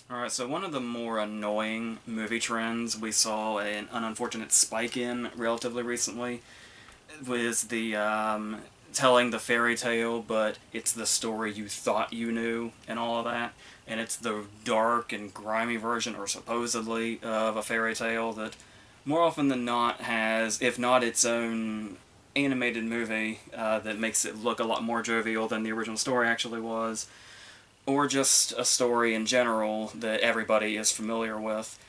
Alright, so one of the more annoying movie trends we saw an unfortunate spike in relatively recently was the telling the fairy tale, but it's the story you thought you knew and all of that. And it's the dark and grimy version, or supposedly, of a fairy tale that more often than not has, if not its own animated movie that makes it look a lot more jovial than the original story actually was, or just a story in general that everybody is familiar with.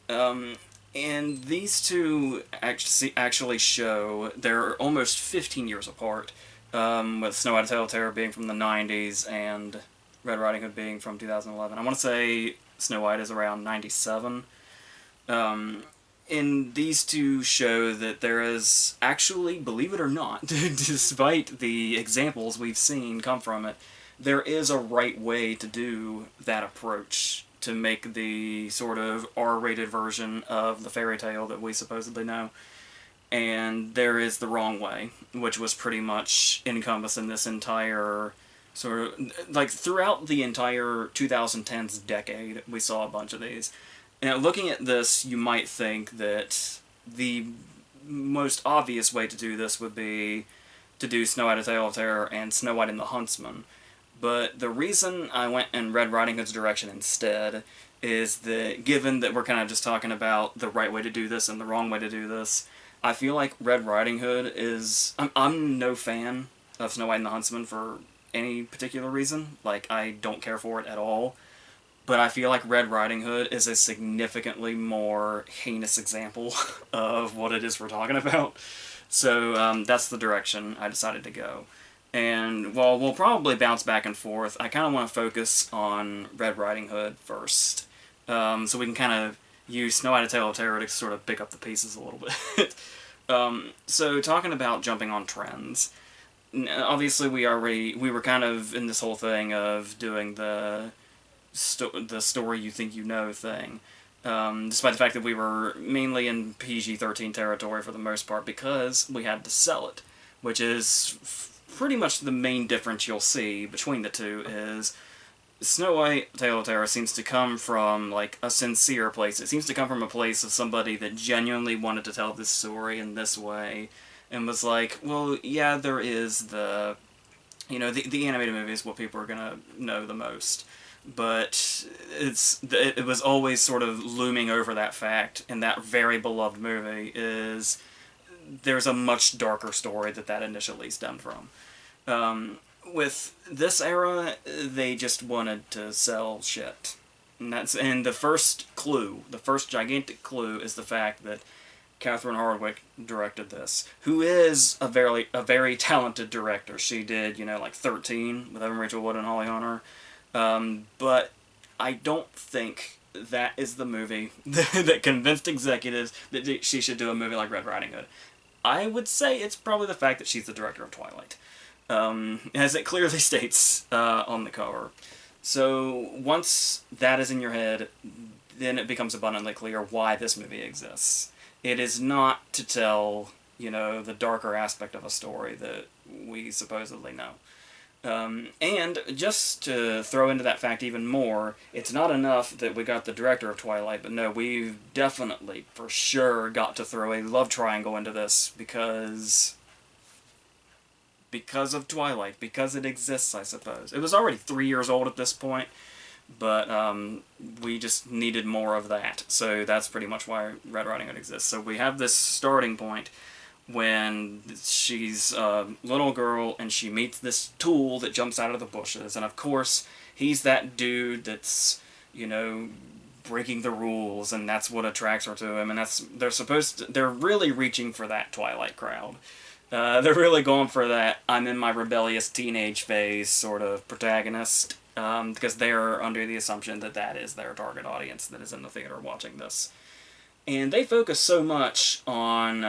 Um, and these two actually show they're almost 15 years apart, with Snow White and Tale of Terror being from the 90s and Red Riding Hood being from 2011. I want to say Snow White is around 97. Um, and these two show that there is actually, believe it or not, despite the examples we've seen come from it, there is a right way to do that approach to make the sort of R-rated version of the fairy tale that we supposedly know. And there is the wrong way, which was pretty much encompassed in this entire sort of like throughout the entire 2010s decade. We saw a bunch of these. Now, looking at this, you might think that the most obvious way to do this would be to do Snow White: A Tale of Terror and Snow White and the Huntsman. But the reason I went in Red Riding Hood's direction instead is that, given that we're kind of just talking about the right way to do this and the wrong way to do this, I feel like Red Riding Hood is... I'm no fan of Snow White and the Huntsman for any particular reason. Like, I don't care for it at all. But I feel like Red Riding Hood is a significantly more heinous example of what it is we're talking about. So that's the direction I decided to go. And while we'll probably bounce back and forth, I kind of want to focus on Red Riding Hood first. So we can kind of use Snow White: A Tale of Terror to sort of pick up the pieces a little bit. So talking about jumping on trends, obviously we were kind of in this whole thing of doing the story you think you know thing. Despite the fact that we were mainly in PG-13 territory for the most part because we had to sell it, which is pretty much the main difference you'll see between the two is Snow White: Tale of Terror seems to come from like a sincere place. It seems to come from a place of somebody that genuinely wanted to tell this story in this way and was like, well, yeah, there is the animated movie is what people are gonna know the most, but it was always sort of looming over that fact in that very beloved movie is there's a much darker story that initially stemmed from. With this era, they just wanted to sell shit. And the first clue, the first gigantic clue, is the fact that Catherine Hardwicke directed this, who is a very talented director. She did, like 13 with Evan Rachel Wood and Holly Hunter. But I don't think that is the movie that convinced executives that she should do a movie like Red Riding Hood. I would say it's probably the fact that she's the director of Twilight, as it clearly states on the cover. So once that is in your head, then it becomes abundantly clear why this movie exists. It is not to tell, the darker aspect of a story that we supposedly know. And just to throw into that fact even more, it's not enough that we got the director of Twilight, but no, we've definitely, for sure, got to throw a love triangle into this because of Twilight, because it exists, I suppose. It was already 3 years old at this point, but we just needed more of that. So that's pretty much why Red Riding Hood exists. So we have this starting point when she's a little girl and she meets this tool that jumps out of the bushes, and of course he's that dude that's breaking the rules, and that's what attracts her to him, and they're really reaching for that Twilight crowd. They're really going for that I'm in my rebellious teenage phase sort of protagonist, because they're under the assumption that is their target audience that is in the theater watching this. And they focus so much on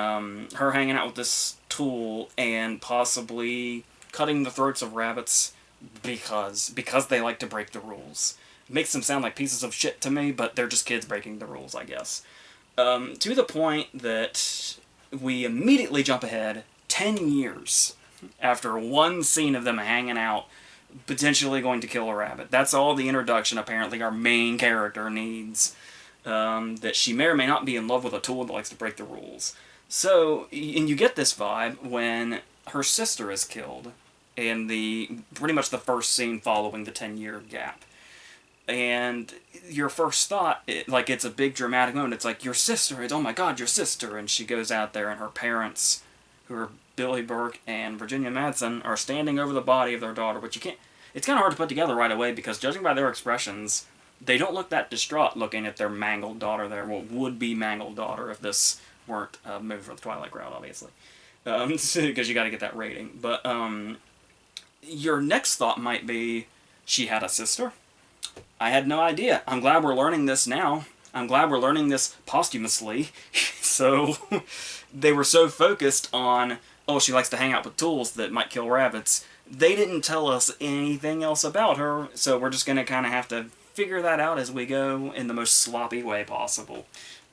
her hanging out with this tool and possibly cutting the throats of rabbits because they like to break the rules. It makes them sound like pieces of shit to me, but they're just kids breaking the rules, I guess. To the point that we immediately jump ahead 10 years after one scene of them hanging out potentially going to kill a rabbit. That's all the introduction, apparently, our main character needs. That she may or may not be in love with a tool that likes to break the rules. So, and you get this vibe when her sister is killed in pretty much the first scene following the 10-year gap. And your first thought, it's a big dramatic moment. It's like, your sister, oh my god, your sister. And she goes out there and her parents, who are Billy Burke and Virginia Madsen, are standing over the body of their daughter, which you can't, it's kind of hard to put together right away because judging by their expressions, they don't look that distraught looking at their mangled daughter there. Well, would-be mangled daughter if this weren't a movie for the Twilight crowd, obviously. Because you gotta get that rating. But, your next thought might be, she had a sister? I had no idea. I'm glad we're learning this now. I'm glad we're learning this posthumously. So, they were so focused on, oh, she likes to hang out with tools that might kill rabbits. They didn't tell us anything else about her, so we're just gonna kind of have to figure that out as we go in the most sloppy way possible.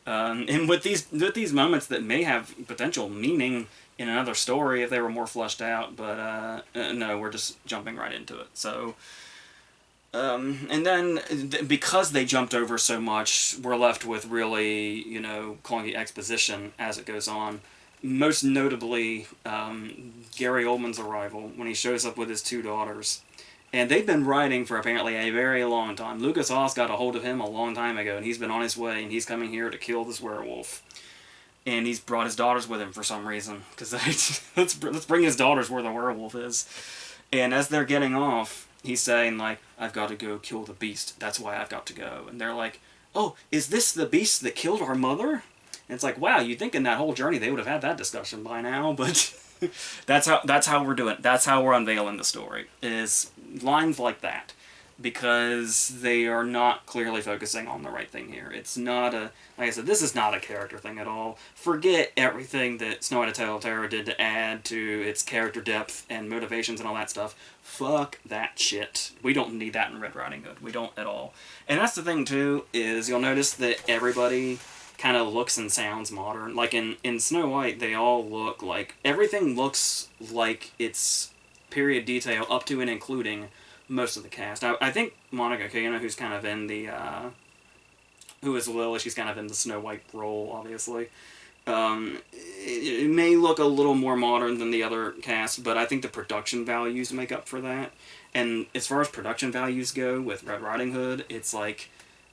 And with these moments that may have potential meaning in another story if they were more fleshed out, but no, we're just jumping right into it. So, and then because they jumped over so much, we're left with really, clunky exposition as it goes on. Most notably, Gary Oldman's arrival when he shows up with his two daughters. And they've been writing for apparently a very long time. Lucas Haas got a hold of him a long time ago, and he's been on his way, and he's coming here to kill this werewolf. And he's brought his daughters with him for some reason, because let's bring his daughters where the werewolf is. And as they're getting off, he's saying, like, I've got to go kill the beast. That's why I've got to go. And they're like, oh, is this the beast that killed our mother? And it's like, wow, you'd think in that whole journey they would have had that discussion by now, but that's how we're doing it. That's how we're unveiling the story, is lines like that, because they are not clearly focusing on the right thing here. It's not a, like I said, this is not a character thing at all. Forget everything that Snow White: A Tale of Terror did to add to its character depth and motivations and all that stuff. Fuck that shit. We don't need that in Red Riding Hood. We don't at all. And that's the thing, too, is you'll notice that everybody kind of looks and sounds modern. Like in Snow White, they all look like, everything looks like it's period detail up to and including most of the cast. I think Monica Keena, who's kind of in the, who is Lily, she's kind of in the Snow White role, obviously. It may look a little more modern than the other cast, but I think the production values make up for that. And as far as production values go with Red Riding Hood, it's like,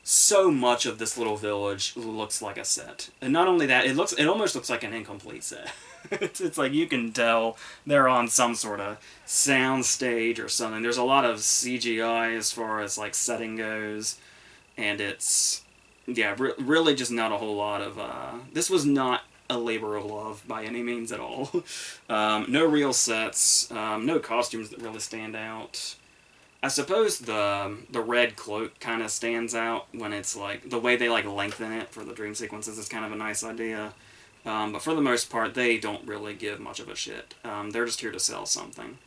so much of this little village looks like a set. And not only that, it almost looks like an incomplete set. It's like you can tell they're on some sort of sound stage or something. There's a lot of CGI as far as like setting goes, and it's, yeah, really just not a whole lot of, this was not a labor of love by any means at all. No real sets, no costumes that really stand out. I suppose the red cloak kind of stands out when it's like, the way they like lengthen it for the dream sequences is kind of a nice idea. But for the most part, they don't really give much of a shit. They're just here to sell something.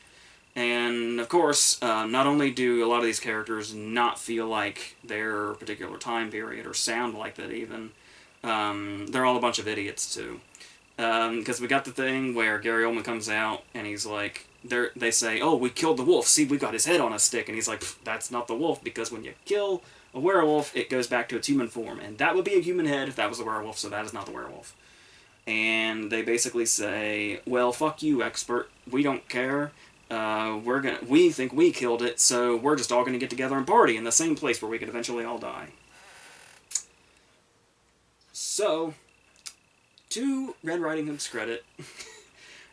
And of course, not only do a lot of these characters not feel like their particular time period, or sound like that even, they're all a bunch of idiots too. Because we got the thing where Gary Oldman comes out and he's like, they say, oh, we killed the wolf, see, we got his head on a stick, and he's like, that's not the wolf, because when you kill a werewolf, it goes back to its human form, and that would be a human head if that was the werewolf, so that is not the werewolf. And they basically say, well, fuck you, expert, we don't care, we think we killed it, so we're just all gonna get together and party in the same place where we could eventually all die. So, to Red Riding Hood's credit,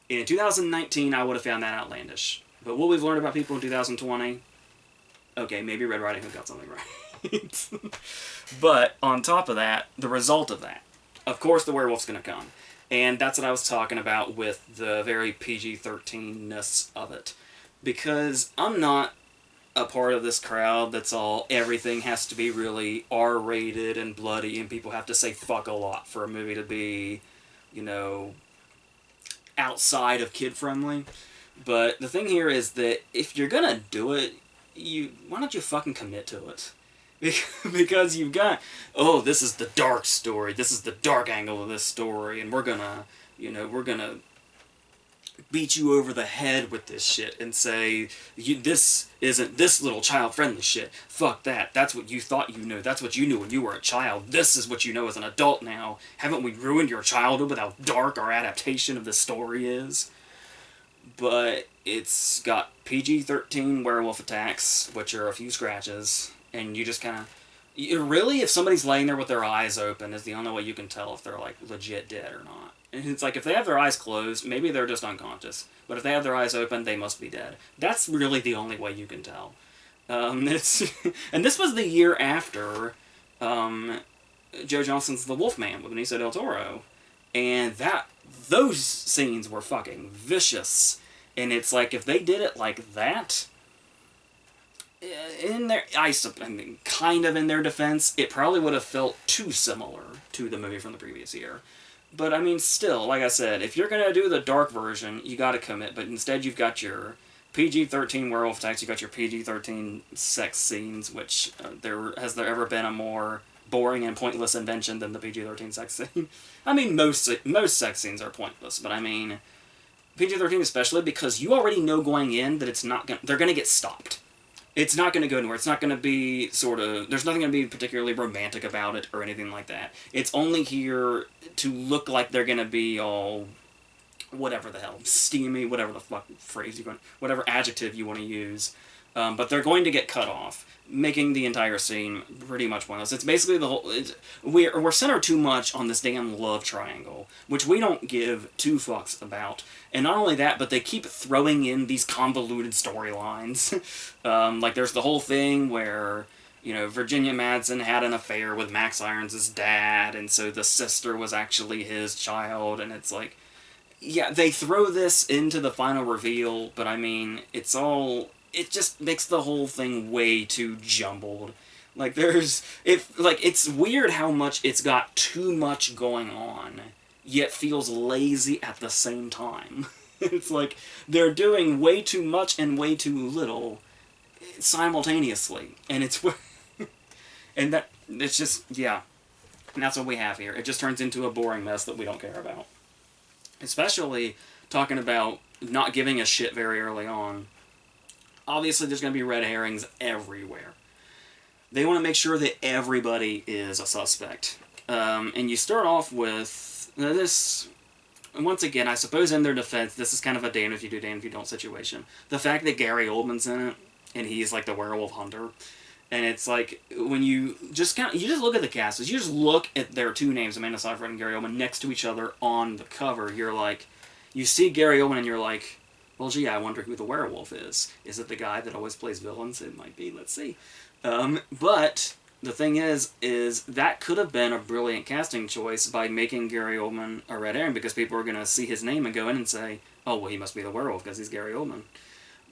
in 2019, I would have found that outlandish. But what we've learned about people in 2020, okay, maybe Red Riding Hood got something right. But on top of that, the result of that, of course the werewolf's going to come. And that's what I was talking about with the very PG-13-ness of it. Because I'm not a part of this crowd that's all, everything has to be really R-rated and bloody, and people have to say fuck a lot for a movie to be, outside of kid-friendly. But the thing here is that if you're gonna do it, why don't you fucking commit to it? Because you've got, oh, this is the dark story, this is the dark angle of this story, and we're gonna beat you over the head with this shit and say, this isn't this little child-friendly shit. Fuck that. That's what you thought you knew. That's what you knew when you were a child. This is what you know as an adult now. Haven't we ruined your childhood with how dark our adaptation of the story is? But it's got PG-13 werewolf attacks, which are a few scratches, and you just kind of... Really, if somebody's laying there with their eyes open is the only way you can tell if they're, like, legit dead or not. And it's like, if they have their eyes closed, maybe they're just unconscious. But if they have their eyes open, they must be dead. That's really the only way you can tell. And this was the year after Joe Johnston's The Wolfman with Benicio del Toro. And those scenes were fucking vicious. And it's like, if they did it like that, kind of in their defense, it probably would have felt too similar to the movie from the previous year. But, I mean, still, like I said, if you're going to do the dark version, you got to commit. But instead, you've got your PG-13 werewolf attacks, you've got your PG-13 sex scenes, which has there ever been a more boring and pointless invention than the PG-13 sex scene? I mean, most sex scenes are pointless, but I mean, PG-13 especially, because you already know going in that they're going to get stopped. It's not going to go anywhere. It's not going to be there's nothing going to be particularly romantic about it or anything like that. It's only here to look like they're going to be all, whatever the hell, steamy, whatever the fuck phrase whatever adjective you want to use. But they're going to get cut off, making the entire scene pretty much pointless. It's basically we're centered too much on this damn love triangle, which we don't give two fucks about. And not only that, but they keep throwing in these convoluted storylines. Like, there's the whole thing where, you know, Virginia Madsen had an affair with Max Irons' dad, and so the sister was actually his child, and it's like, yeah, they throw this into the final reveal, but I mean, it just makes the whole thing way too jumbled. Like, it's weird how much it's got too much going on, yet feels lazy at the same time. It's like, they're doing way too much and way too little simultaneously. And it's... and it's just, yeah. And that's what we have here. It just turns into a boring mess that we don't care about. Especially talking about not giving a shit very early on. Obviously, there's going to be red herrings everywhere. They want to make sure that everybody is a suspect. And you start off with this... Once again, I suppose in their defense, this is kind of a damned if you do, damned if you don't situation. The fact that Gary Oldman's in it, and he's like the werewolf hunter, and it's like, when you just look at the cast, you just look at their two names, Amanda Seyfried and Gary Oldman, next to each other on the cover, you're like, you see Gary Oldman and you're like, well, gee, I wonder who the werewolf is. Is it the guy that always plays villains? It might be, let's see. But the thing is that could have been a brilliant casting choice by making Gary Oldman a red herring, because people are going to see his name and go in and say, oh, well, he must be the werewolf because he's Gary Oldman.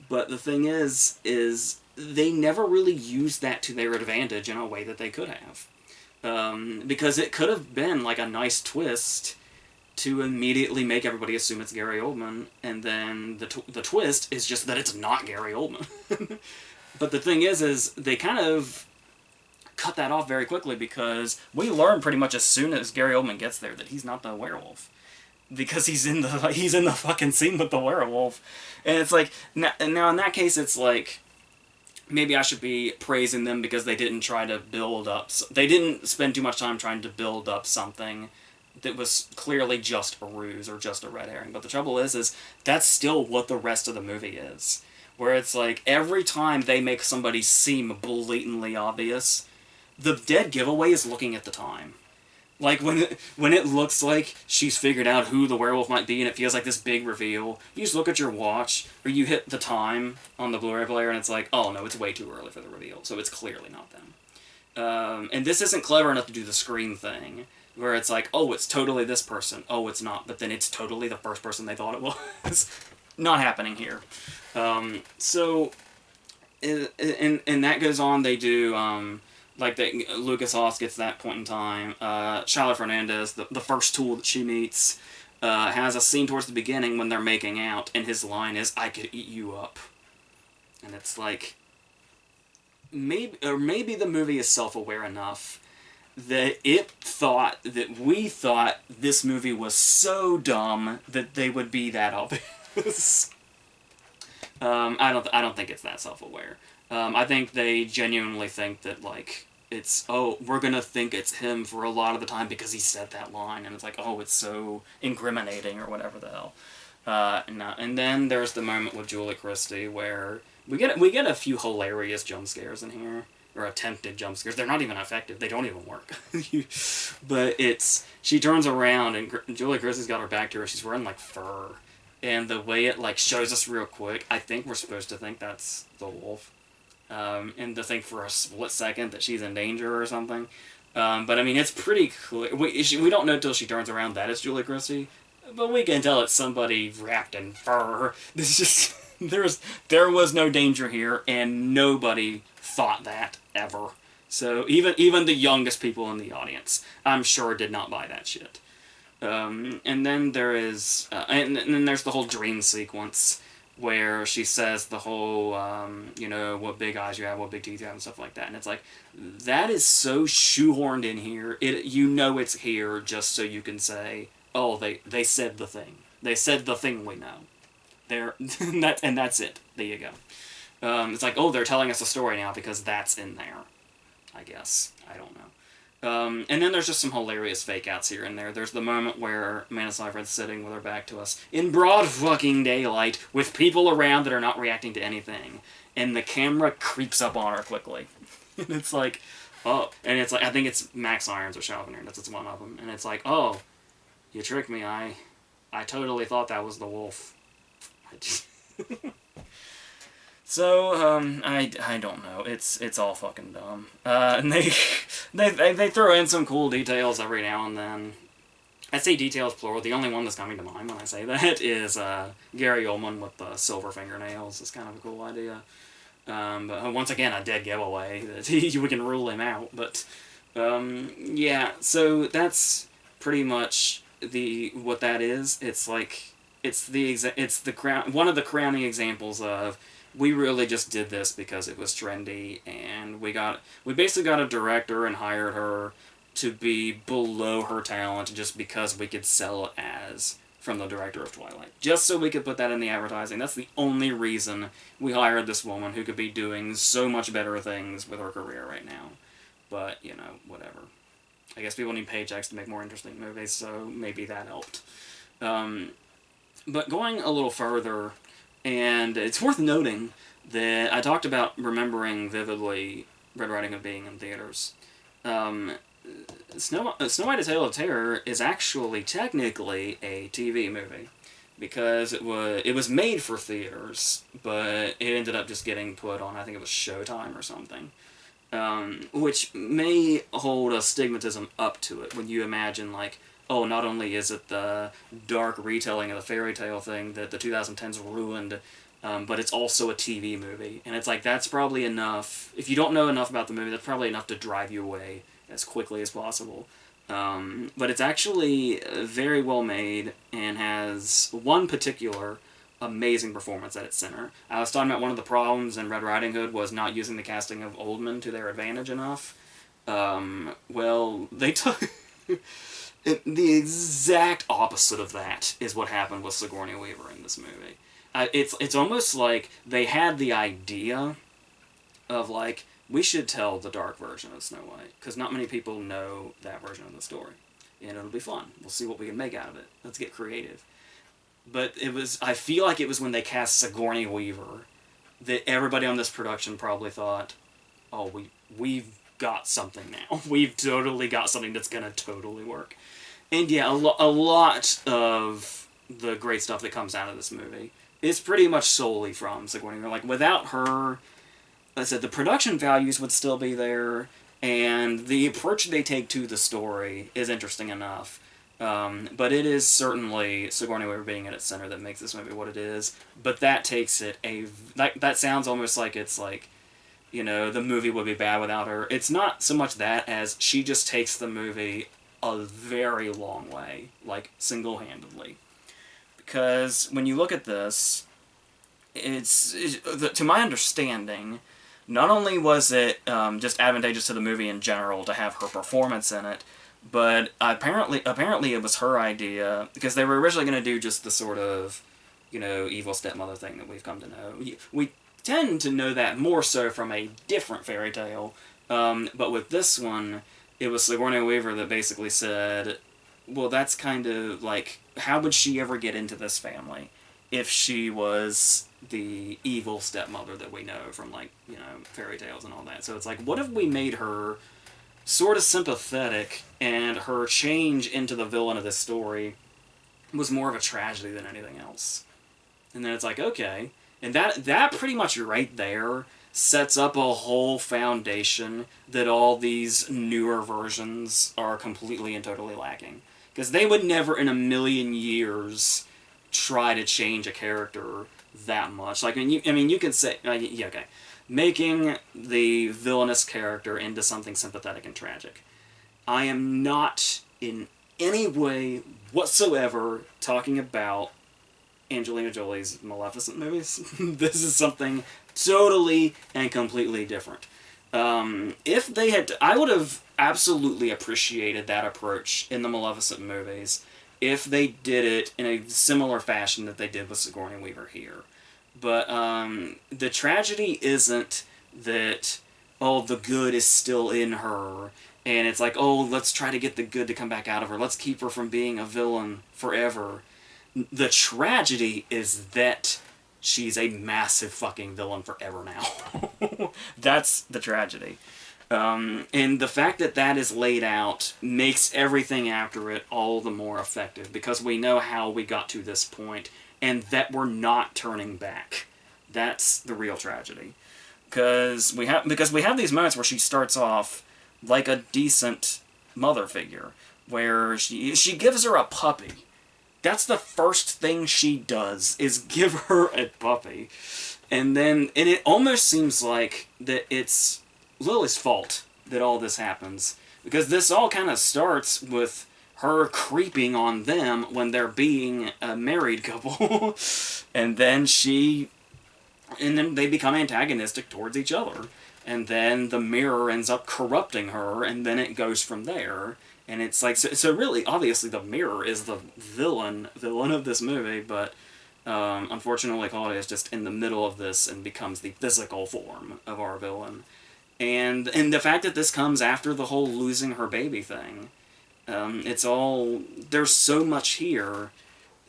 But the thing is they never really used that to their advantage in a way that they could have. Because it could have been like a nice twist to immediately make everybody assume it's Gary Oldman, and then the twist is just that it's not Gary Oldman. But the thing is they kind of cut that off very quickly, because we learn pretty much as soon as Gary Oldman gets there that he's not the werewolf. Because he's in the fucking scene with the werewolf. And it's like, now in that case, it's like, maybe I should be praising them because they didn't try to build up... They didn't spend too much time trying to build up something that was clearly just a ruse or just a red herring. But the trouble is that's still what the rest of the movie is. Where it's like, every time they make somebody seem blatantly obvious, the dead giveaway is looking at the time. Like, when it looks like she's figured out who the werewolf might be and it feels like this big reveal, you just look at your watch, or you hit the time on the Blu-ray player, and it's like, oh no, it's way too early for the reveal, so it's clearly not them. And this isn't clever enough to do the Scream thing, where it's like, oh, it's totally this person, oh, it's not, but then it's totally the first person they thought it was. Not happening here. So, and that goes on, they do... like, Lucas Haas gets that point in time. Charlotte Fernandez, the first tool that she meets, has a scene towards the beginning when they're making out, and his line is, I could eat you up. And it's like, maybe the movie is self-aware enough that we thought this movie was so dumb that they would be that obvious. I don't think it's that self-aware. I think they genuinely think that, like, it's, oh, we're gonna think it's him for a lot of the time because he said that line, and it's like, oh, it's so incriminating or whatever the hell. And then there's the moment with Julie Christie where we get a few hilarious jump scares in here, or attempted jump scares. They're not even effective. They don't even work. But she turns around and Julie Christie's got her back to her. She's wearing like fur, and the way it like shows us real quick, I think we're supposed to think that's the wolf, and to think for a split second that she's in danger or something. But I mean, it's pretty clear. We don't know till she turns around that it's Julie Christie, but we can tell it's somebody wrapped in fur. This just there was no danger here, and nobody thought that ever. So even the youngest people in the audience, I'm sure, did not buy that shit. And then and then there's the whole dream sequence where she says the whole, what big eyes you have, what big teeth you have, and stuff like that. And it's like, that is so shoehorned in here. It's here just so you can say, oh, they said the thing. They said the thing we know. And that's it. There you go. It's like, oh, they're telling us a story now because that's in there. I guess. I don't know. And then there's just some hilarious fake outs here and there. There's the moment where Amanda Seyfried's sitting with her back to us in broad fucking daylight with people around that are not reacting to anything. And the camera creeps up on her quickly. And it's like, oh. And it's like, I think it's Max Irons or Chauvin, that's one of them. And it's like, oh, you tricked me. I totally thought that was the wolf. So, I don't know. It's all fucking dumb. And they throw in some cool details every now and then. I say details plural. The only one that's coming to mind when I say that is Gary Oldman with the silver fingernails. It's kind of a cool idea. But once again, a dead giveaway. We can rule him out. But yeah. So that's pretty much what that is. It's like one of the crowning examples of, we really just did this because it was trendy, and we basically got a director and hired her to be below her talent just because we could sell it as from the director of Twilight. Just so we could put that in the advertising. That's the only reason we hired this woman who could be doing so much better things with her career right now. But, whatever. I guess people need paychecks to make more interesting movies, so maybe that helped. But going a little further, and it's worth noting that I talked about remembering vividly Red Riding Hood being in theaters. Snow White: A Tale of Terror is actually technically a TV movie, because it was made for theaters, but it ended up just getting put on, I think it was Showtime or something, which may hold a stigmatism up to it when you imagine, like, oh, not only is it the dark retelling of the fairy tale thing that the 2010s ruined, but it's also a TV movie. And it's like, that's probably enough. If you don't know enough about the movie, that's probably enough to drive you away as quickly as possible. But it's actually very well made and has one particular amazing performance at its center. I was talking about one of the problems in Red Riding Hood was not using the casting of Oldman to their advantage enough. Well, they took... The exact opposite of that is what happened with Sigourney Weaver in this movie. It's almost like they had the idea of, like, we should tell the dark version of Snow White, because not many people know that version of the story. And it'll be fun. We'll see what we can make out of it. Let's get creative. But I feel like it was when they cast Sigourney Weaver that everybody on this production probably thought, oh, we've got something now. We've totally got something that's gonna totally work. And yeah, a lot of the great stuff that comes out of this movie is pretty much solely from Sigourney Weaver. Like, without her, like I said, the production values would still be there, and the approach they take to the story is interesting enough. But it is certainly Sigourney Weaver being at its center that makes this movie what it is. But that takes it that sounds almost like it's like, the movie would be bad without her. It's not so much that as she just takes the movie a very long way, like, single-handedly. Because when you look at this, to my understanding, not only was it just advantageous to the movie in general to have her performance in it, but apparently it was her idea, because they were originally going to do just the sort of, evil stepmother thing that we've come to know. We tend to know that more so from a different fairy tale, but with this one, it was Sigourney Weaver that basically said, well, that's kind of like, how would she ever get into this family if she was the evil stepmother that we know from, like, fairy tales and all that. So it's like, what if we made her sort of sympathetic, and her change into the villain of this story was more of a tragedy than anything else? And then it's like, okay, and that pretty much right there sets up a whole foundation that all these newer versions are completely and totally lacking. Because they would never in a million years try to change a character that much. Like, you could say, yeah, okay, making the villainous character into something sympathetic and tragic. I am not in any way whatsoever talking about Angelina Jolie's Maleficent movies. This is something totally and completely different. If they had, I would have absolutely appreciated that approach in the Maleficent movies if they did it in a similar fashion that they did with Sigourney Weaver here. But the tragedy isn't that, oh, the good is still in her, and it's like, oh, let's try to get the good to come back out of her. Let's keep her from being a villain forever. The tragedy is that she's a massive fucking villain forever now. That's the tragedy. And the fact that that is laid out makes everything after it all the more effective, because we know how we got to this point, and that we're not turning back. That's the real tragedy. Because we have these moments where she starts off like a decent mother figure, where she gives her a puppy. That's the first thing she does, is give her a puppy. And it almost seems like that it's Lily's fault that all this happens. Because this all kind of starts with her creeping on them when they're being a married couple. and then they become antagonistic towards each other. And then the mirror ends up corrupting her, and then it goes from there. And it's like, so really, obviously, the mirror is the villain of this movie, but unfortunately, Claudia is just in the middle of this and becomes the physical form of our villain. And the fact that this comes after the whole losing her baby thing, there's so much here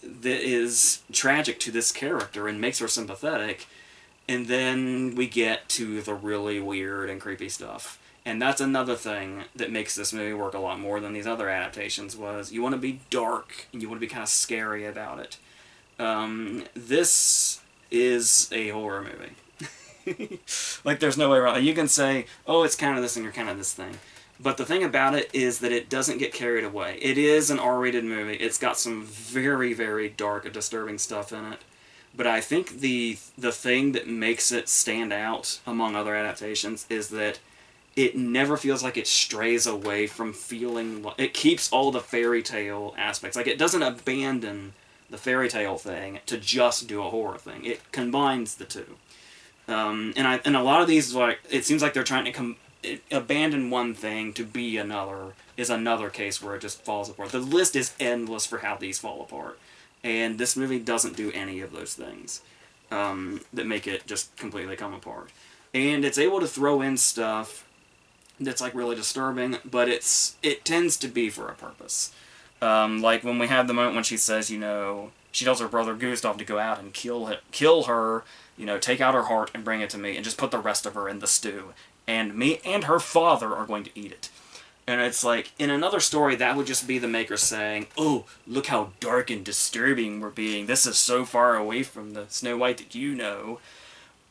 that is tragic to this character and makes her sympathetic, and then we get to the really weird and creepy stuff. And that's another thing that makes this movie work a lot more than these other adaptations, was you want to be dark, and you want to be kind of scary about it. This is a horror movie. Like, there's no way around it. You can say, oh, it's kind of this and you're kind of this thing. But the thing about it is that it doesn't get carried away. It is an R-rated movie. It's got some very, very dark and disturbing stuff in it. But I think the thing that makes it stand out among other adaptations is that it never feels like it strays away from feeling... It keeps all the fairy tale aspects. Like, it doesn't abandon the fairy tale thing to just do a horror thing. It combines the two. And a lot of these, like, it seems like they're trying to abandon one thing to be another, is another case where it just falls apart. The list is endless for how these fall apart. And this movie doesn't do any of those things that make it just completely come apart. And it's able to throw in stuff that's, like, really disturbing, but it tends to be for a purpose. Like when we have the moment when she says, she tells her brother Gustav to go out and kill her, take out her heart and bring it to me, and just put the rest of her in the stew. And me and her father are going to eat it. And it's like, in another story, that would just be the maker saying, oh, look how dark and disturbing we're being. This is so far away from the Snow White that you know.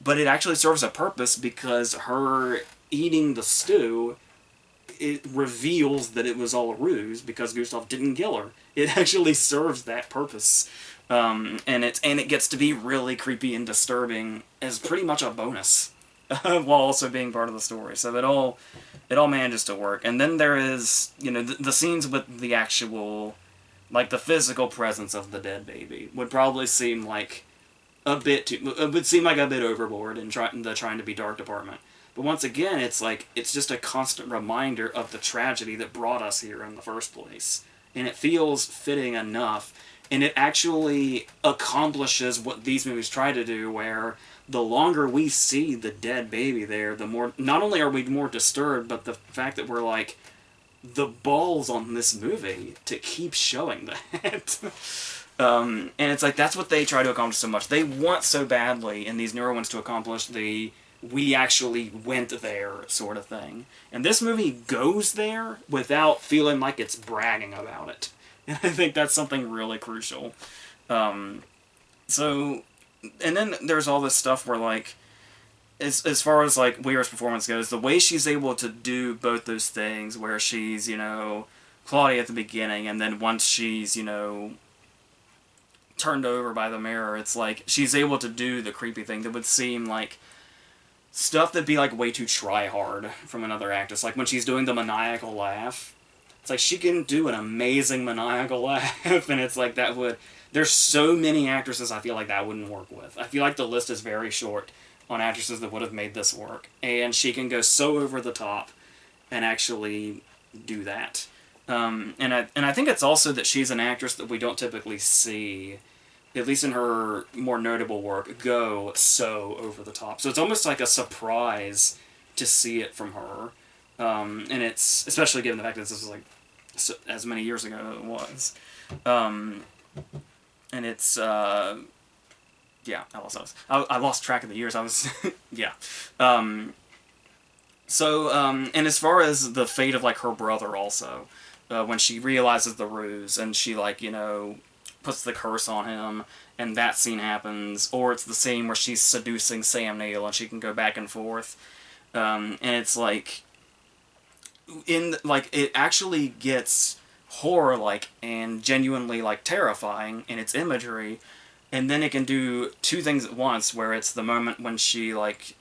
But it actually serves a purpose, because her eating the stew, it reveals that it was all a ruse, because Gustav didn't kill her. It actually serves that purpose. And it gets to be really creepy and disturbing as pretty much a bonus, while also being part of the story. So it all manages to work. And then there is, the scenes with the actual, like, the physical presence of the dead baby would probably seem like a bit overboard in trying to be dark department. But once again, it's just a constant reminder of the tragedy that brought us here in the first place. And it feels fitting enough. And it actually accomplishes what these movies try to do, where the longer we see the dead baby there, the more, not only are we more disturbed, but the fact that we're like, the balls on this movie to keep showing that. And it's like, that's what they try to accomplish so much. They want so badly in these newer ones to accomplish the we actually went there sort of thing. And this movie goes there without feeling like it's bragging about it. And I think that's something really crucial. So, and then there's all this stuff where, like, as far as, like, Weir's performance goes, the way she's able to do both those things, where she's, you know, Claudia at the beginning, and then once she's, you know, turned over by the mirror, it's like she's able to do the creepy thing that would seem like stuff that'd be like way too try hard from another actress. Like when she's doing the maniacal laugh, it's like she can do an amazing maniacal laugh, and it's like that would. There's so many actresses I feel like that wouldn't work with. I feel like the list is very short on actresses that would have made this work, and she can go so over the top and actually do that. And I think it's also that she's an actress that we don't typically see, at least in her more notable work, go so over the top. So it's almost like a surprise to see it from her. And it's, especially given the fact that this was like so, as many years ago as it was. And it's, yeah, I lost track of the years. I was, yeah. And as far as the fate of, like, her brother also, when she realizes the ruse and she, like, you know, puts the curse on him, and that scene happens, or it's the scene where she's seducing Sam Neill and she can go back and forth, and it's like, it actually gets horror-like and genuinely, like, terrifying in its imagery, and then it can do two things at once, where it's the moment when she, like,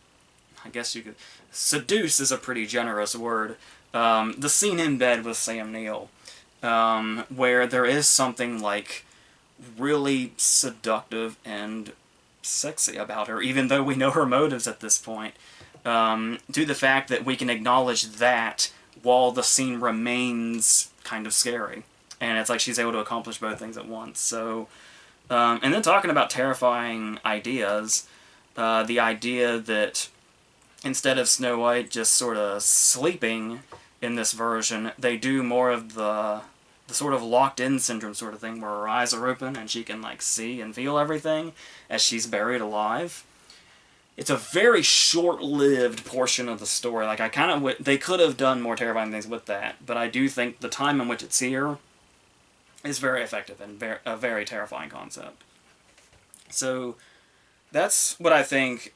I guess you could, seduce is a pretty generous word, the scene in bed with Sam Neill, where there is something, like, really seductive and sexy about her, even though we know her motives at this point, due to the fact that we can acknowledge that while the scene remains kind of scary. And it's like she's able to accomplish both things at once. So, and then talking about terrifying ideas, the idea that instead of Snow White just sort of sleeping in this version, they do more of the sort of locked-in syndrome sort of thing, where her eyes are open and she can, like, see and feel everything as she's buried alive. It's a very short-lived portion of the story. Like, I kind of they could have done more terrifying things with that, but I do think the time in which it's here is very effective and a very terrifying concept. So, that's what I think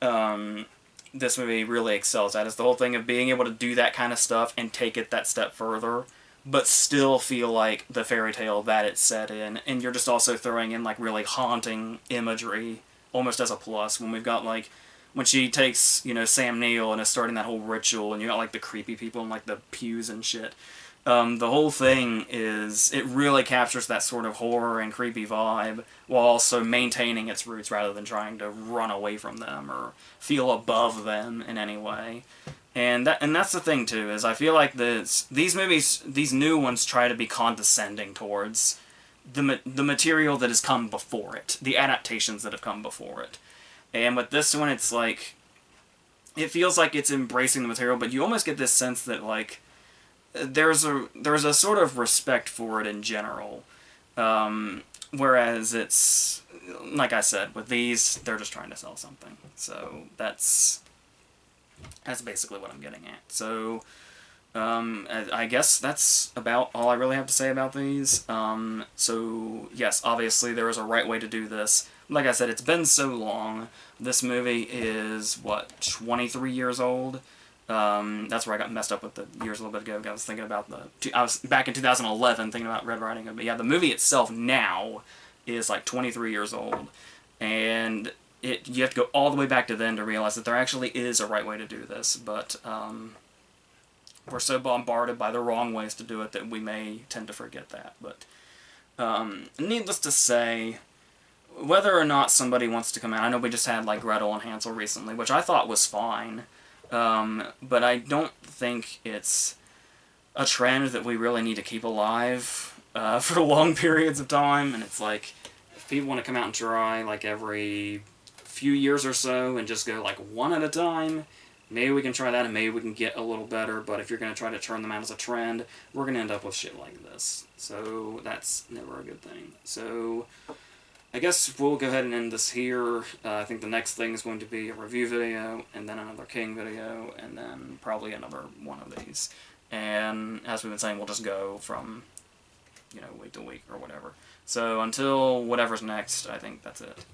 this movie really excels at, is the whole thing of being able to do that kind of stuff and take it that step further, but still feel like the fairy tale that it's set in, and you're just also throwing in, like, really haunting imagery almost as a plus, when we've got, like, when she takes, you know, Sam Neill and is starting that whole ritual, and you got, like, the creepy people in, like, the pews and shit. The whole thing is, it really captures that sort of horror and creepy vibe, while also maintaining its roots rather than trying to run away from them or feel above them in any way. And that's the thing too, is I feel like these movies, these new ones, try to be condescending towards the material that has come before it, the adaptations that have come before it. And with this one, it's like, it feels like it's embracing the material, but you almost get this sense that, like, there's a sort of respect for it in general. Whereas it's, like I said, with these, they're just trying to sell something. So that's basically what I'm getting at. So, I guess that's about all I really have to say about these. So, yes, obviously there is a right way to do this. Like I said, it's been so long. This movie is, what, 23 years old? That's where I got messed up with the years a little bit ago. I was thinking about I was back in 2011 thinking about Red Riding Hood. But yeah, the movie itself now is like 23 years old. And you have to go all the way back to then to realize that there actually is a right way to do this. But we're so bombarded by the wrong ways to do it that we may tend to forget that. But needless to say, whether or not somebody wants to come out, I know we just had, like, Gretel and Hansel recently, which I thought was fine. But I don't think it's a trend that we really need to keep alive. for long periods of time, and it's like, if people want to come out and try like every few years or so and just go like one at a time, maybe we can try that and maybe we can get a little better, but if you're going to try to turn them out as a trend, we're going to end up with shit like this. So that's never a good thing. So I guess we'll go ahead and end this here. I think the next thing is going to be a review video, and then another King video, and then probably another one of these. And as we've been saying, we'll just go from, you know, week to week or whatever. So until whatever's next, I think that's it.